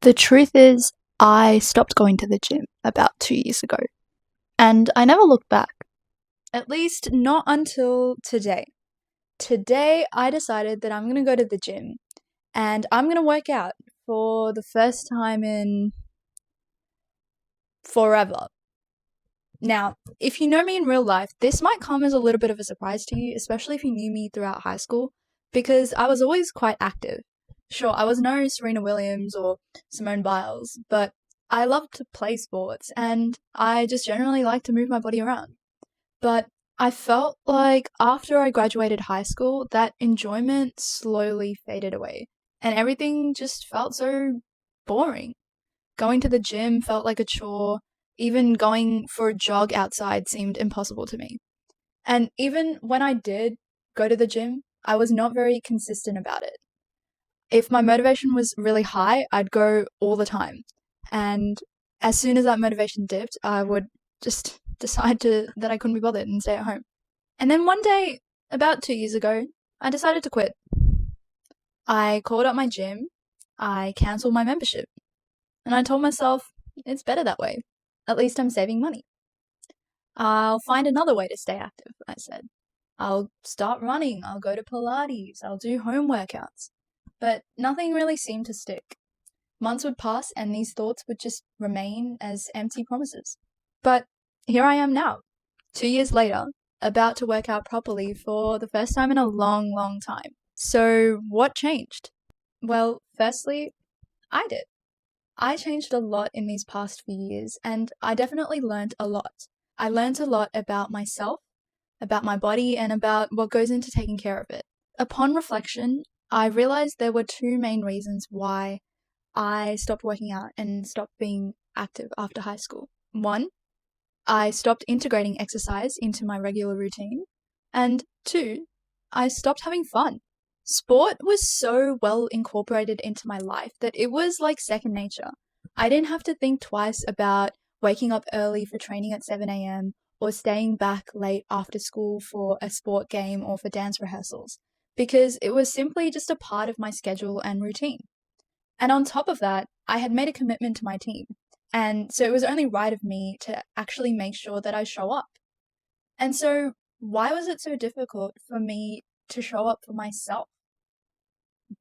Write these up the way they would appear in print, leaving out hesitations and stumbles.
The truth is, I stopped going to the gym about 2 years ago, and I never looked back. At least, not until today. Today, I decided that I'm going to go to the gym and I'm going to work out for the first time in forever. Now, if you know me in real life, this might come as a little bit of a surprise to you, especially if you knew me throughout high school, because I was always quite active. Sure, I was no Serena Williams or Simone Biles, but I loved to play sports and I just generally like to move my body around. But I felt like after I graduated high school, that enjoyment slowly faded away and everything just felt so boring. Going to the gym felt like a chore. Even going for a jog outside seemed impossible to me. And even when I did go to the gym, I was not very consistent about it. If my motivation was really high, I'd go all the time. And as soon as that motivation dipped, I would just decide that I couldn't be bothered and stay at home. And then one day, about 2 years ago, I decided to quit. I called up my gym, I cancelled my membership, and I told myself, it's better that way. At least I'm saving money. I'll find another way to stay active, I said. I'll start running, I'll go to Pilates, I'll do home workouts. But nothing really seemed to stick. Months would pass and these thoughts would just remain as empty promises. But here I am now, 2 years later, about to work out properly for the first time in a long, long time. So what changed? Well, firstly, I did. I changed a lot in these past few years, and I definitely learned a lot. I learned a lot about myself, about my body, and about what goes into taking care of it. Upon reflection, I realized there were two main reasons why I stopped working out and stopped being active after high school. One, I stopped integrating exercise into my regular routine. And two, I stopped having fun. Sport was so well incorporated into my life that it was like second nature. I didn't have to think twice about waking up early for training at 7 a.m. or staying back late after school for a sport game or for dance rehearsals, because it was simply just a part of my schedule and routine. And on top of that, I had made a commitment to my team. And so it was only right of me to actually make sure that I show up. And so why was it so difficult for me to show up for myself?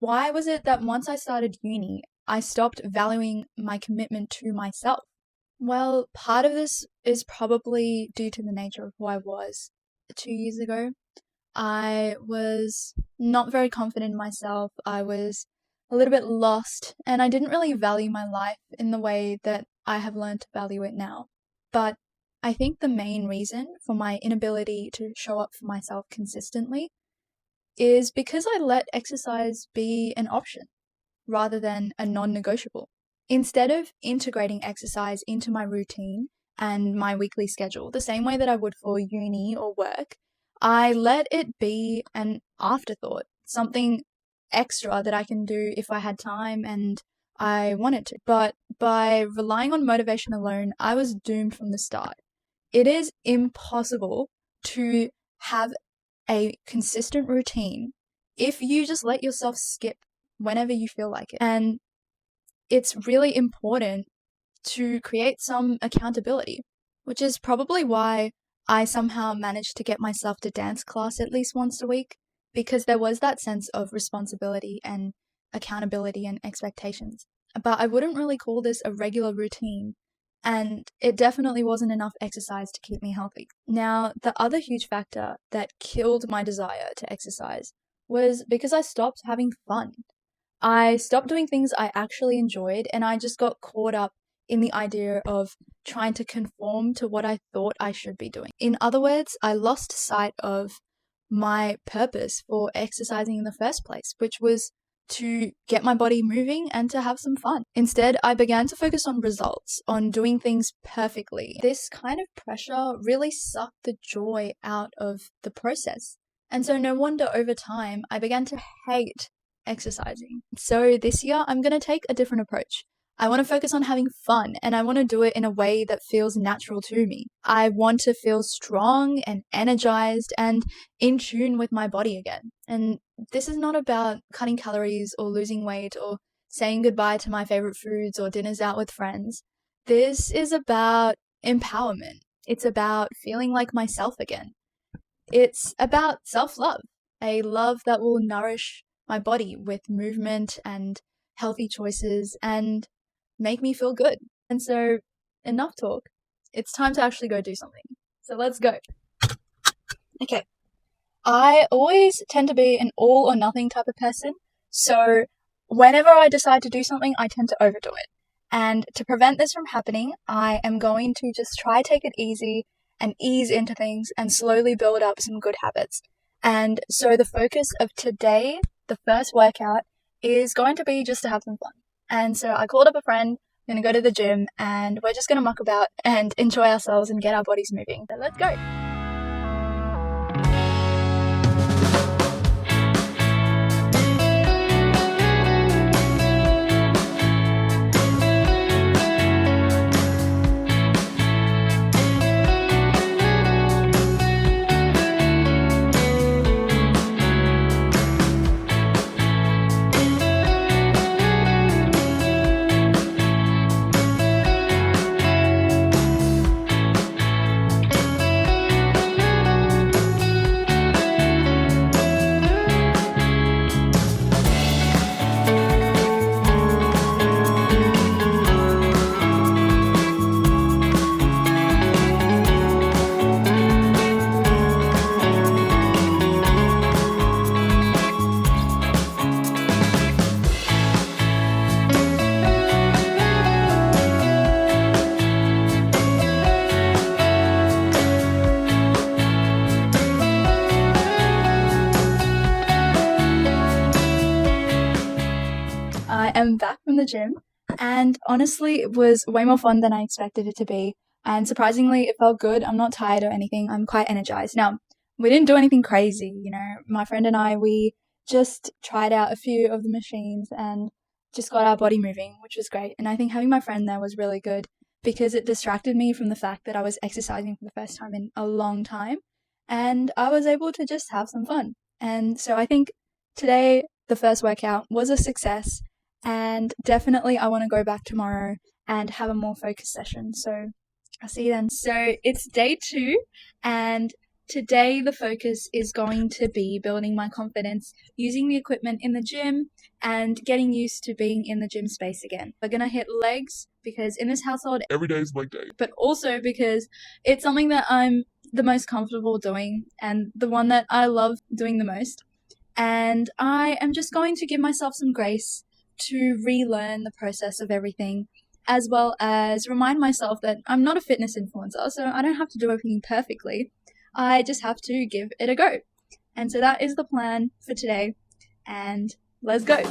Why was it that once I started uni, I stopped valuing my commitment to myself? Well, part of this is probably due to the nature of who I was 2 years ago. I was not very confident in myself. I was a little bit lost, and I didn't really value my life in the way that I have learned to value it now. But I think the main reason for my inability to show up for myself consistently is because I let exercise be an option rather than a non-negotiable. Instead of integrating exercise into my routine and my weekly schedule, the same way that I would for uni or work, I let it be an afterthought, something extra that I can do if I had time and I wanted to. But by relying on motivation alone, I was doomed from the start. It is impossible to have a consistent routine if you just let yourself skip whenever you feel like it. And it's really important to create some accountability, which is probably why I somehow managed to get myself to dance class at least once a week, because there was that sense of responsibility and accountability and expectations. But I wouldn't really call this a regular routine, and it definitely wasn't enough exercise to keep me healthy. Now, the other huge factor that killed my desire to exercise was because I stopped having fun. I stopped doing things I actually enjoyed, and I just got caught up in the idea of trying to conform to what I thought I should be doing. In other words, I lost sight of my purpose for exercising in the first place, which was to get my body moving and to have some fun. Instead, I began to focus on results, on doing things perfectly. This kind of pressure really sucked the joy out of the process. And so no wonder over time, I began to hate exercising. So this year, I'm going to take a different approach. I want to focus on having fun, and I want to do it in a way that feels natural to me. I want to feel strong and energized and in tune with my body again. And this is not about cutting calories or losing weight or saying goodbye to my favorite foods or dinners out with friends. This is about empowerment. It's about feeling like myself again. It's about self-love, a love that will nourish my body with movement and healthy choices and make me feel good. And so, enough talk. It's time to actually go do something. So let's go. Okay. I always tend to be an all or nothing type of person. So whenever I decide to do something, I tend to overdo it. And to prevent this from happening, I am going to just try take it easy and ease into things and slowly build up some good habits. And so the focus of today, the first workout, is going to be just to have some fun. And so I called up a friend, I'm going to go to the gym, and we're just going to muck about and enjoy ourselves and get our bodies moving. So let's go. I am back from the gym, and honestly, it was way more fun than I expected it to be. And surprisingly, it felt good. I'm not tired or anything. I'm quite energized. Now, we didn't do anything crazy, my friend and I, we just tried out a few of the machines and just got our body moving, which was great. And I think having my friend there was really good because it distracted me from the fact that I was exercising for the first time in a long time, and I was able to just have some fun. And so I think today, the first workout was a success. And definitely I want to go back tomorrow and have a more focused session. So I'll see you then. So it's day 2, and today the focus is going to be building my confidence, using the equipment in the gym and getting used to being in the gym space again. We're going to hit legs because in this household, every day is leg day. But also because it's something that I'm the most comfortable doing and the one that I love doing the most. And I am just going to give myself some grace to relearn the process of everything, as well as remind myself that I'm not a fitness influencer, so I don't have to do everything perfectly. I just have to give it a go. And so that is the plan for today, and let's go.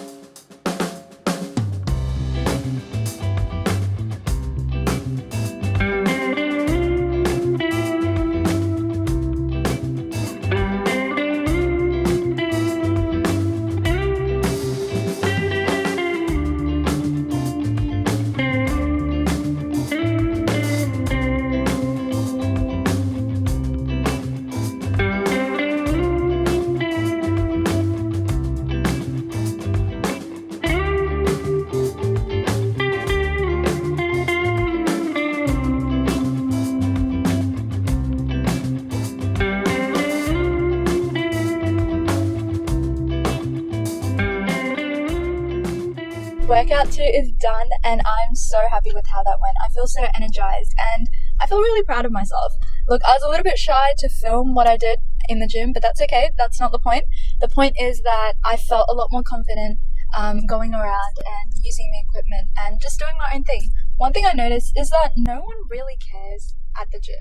Workout 2 is done, and I'm so happy with how that went. I feel so energized and I feel really proud of myself. Look, I was a little bit shy to film what I did in the gym, but that's okay. That's not the point. The point is that I felt a lot more confident going around and using the equipment and just doing my own thing. One thing I noticed is that no one really cares at the gym.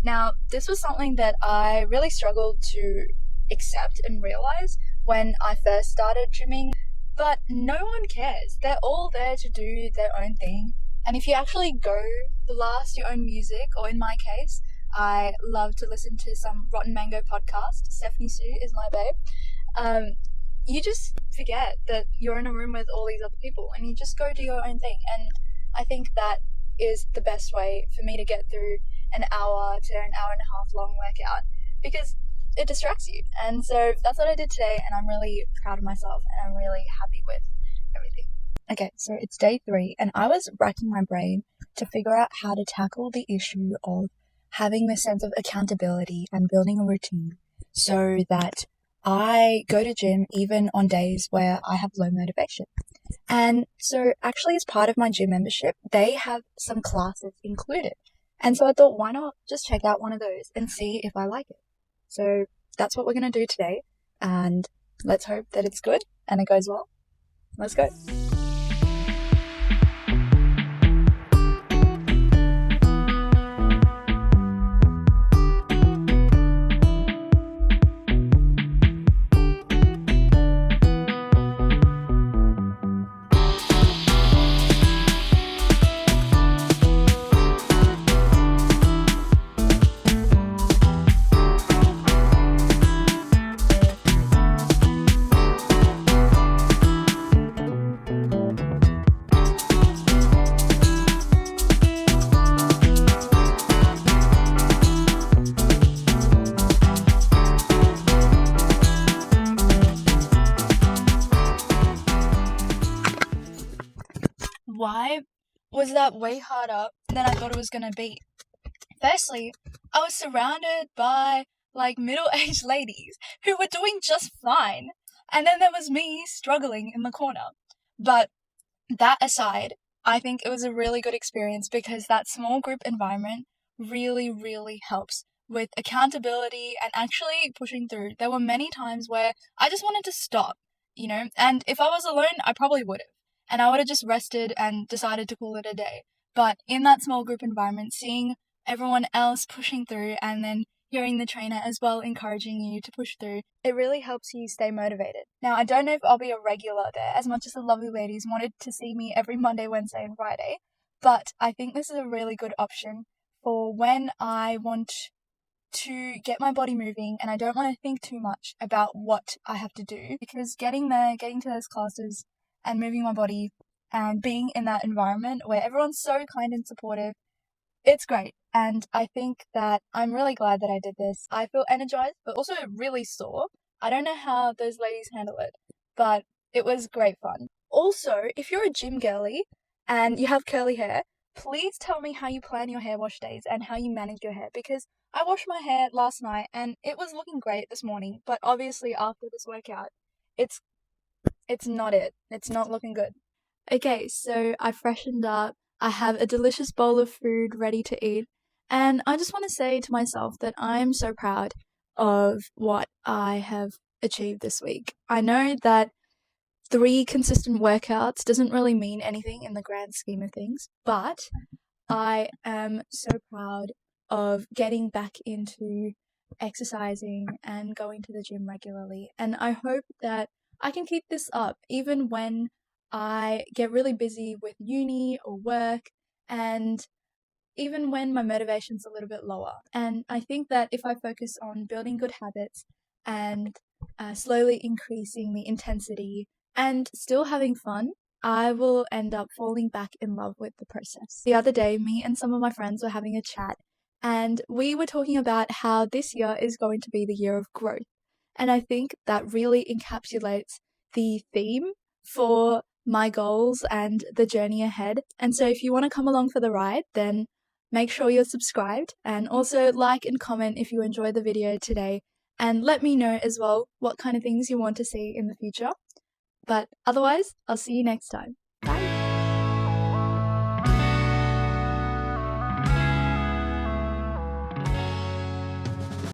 Now, this was something that I really struggled to accept and realize when I first started gymming. But no one cares. They're all there to do their own thing. And if you actually go blast your own music, or in my case, I love to listen to some Rotten Mango podcast. Stephanie Sue is my babe. You just forget that you're in a room with all these other people and you just go do your own thing. And I think that is the best way for me to get through an hour to an hour and a half long workout, because it distracts you. And so that's what I did today, and I'm really proud of myself and I'm really happy with everything. Okay, so it's day 3, and I was racking my brain to figure out how to tackle the issue of having this sense of accountability and building a routine so that I go to gym even on days where I have low motivation. And so actually as part of my gym membership, they have some classes included. And so I thought, why not just check out one of those and see if I like it? So that's what we're going to do today. And let's hope that it's good and it goes well. Let's go. Why was that way harder than I thought it was going to be? Firstly, I was surrounded by middle-aged ladies who were doing just fine. And then there was me struggling in the corner. But that aside, I think it was a really good experience because that small group environment really, really helps with accountability and actually pushing through. There were many times where I just wanted to stop, and if I was alone, I probably would have. And I would have just rested and decided to call it a day. But in that small group environment, seeing everyone else pushing through and then hearing the trainer as well encouraging you to push through, it really helps you stay motivated. Now, I don't know if I'll be a regular there as much as the lovely ladies wanted to see me every Monday, Wednesday, and Friday, but I think this is a really good option for when I want to get my body moving and I don't want to think too much about what I have to do, because getting to those classes and moving my body and being in that environment where everyone's so kind and supportive, it's great. And I think that I'm really glad that I did this. I feel energized, but also really sore. I don't know how those ladies handle it, but it was great fun. Also, if you're a gym girly and you have curly hair, please tell me how you plan your hair wash days and how you manage your hair, because I washed my hair last night and it was looking great this morning, but obviously after this workout, it's not it. It's not looking good. Okay, so I freshened up. I have a delicious bowl of food ready to eat. And I just want to say to myself that I'm so proud of what I have achieved this week. I know that 3 consistent workouts doesn't really mean anything in the grand scheme of things, but I am so proud of getting back into exercising and going to the gym regularly. And I hope that I can keep this up even when I get really busy with uni or work, and even when my motivation's a little bit lower. And I think that if I focus on building good habits and slowly increasing the intensity and still having fun, I will end up falling back in love with the process. The other day, me and some of my friends were having a chat, and we were talking about how this year is going to be the year of growth. And I think that really encapsulates the theme for my goals and the journey ahead. And so if you want to come along for the ride, then make sure you're subscribed, and also like and comment if you enjoyed the video today, and let me know as well what kind of things you want to see in the future. But otherwise, I'll see you next time.